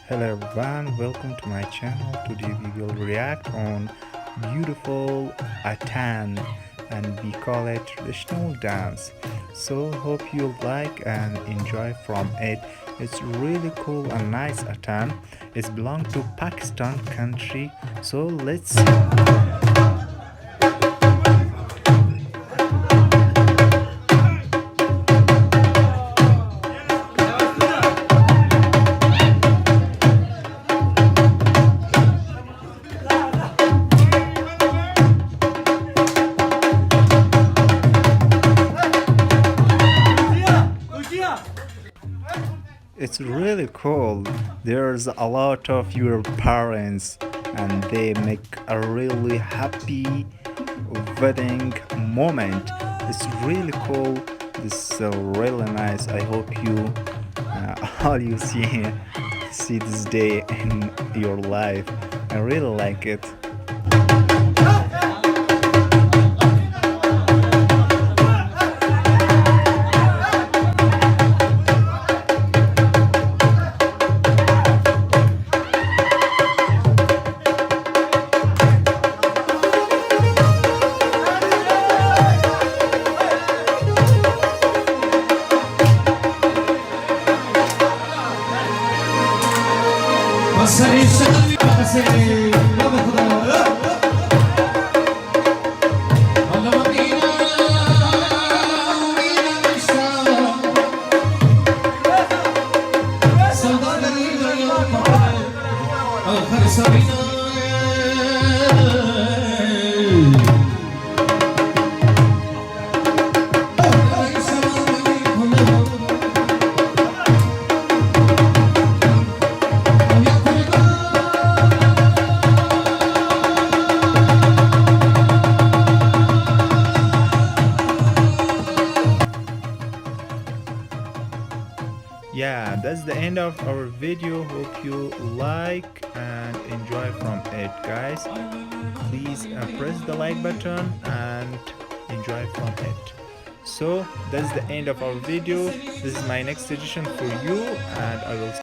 Hello everyone, welcome to my channel. Today we will react on beautiful Attan, and we call it traditional dance. So hope you like and enjoy from it. It's really cool and nice Attan. It's belong to Pakistan country. So let's see. It's really cool. There's a lot of your parents and they make a really happy wedding moment. It's really cool. This is really nice. I hope you all you see this day in your life. I really like it. Yeah, that's the end of our video. Hope you like and enjoy from it, guys. Please press the like button and enjoy from it. So that's the end of our video. This is my next suggestion for you, and I will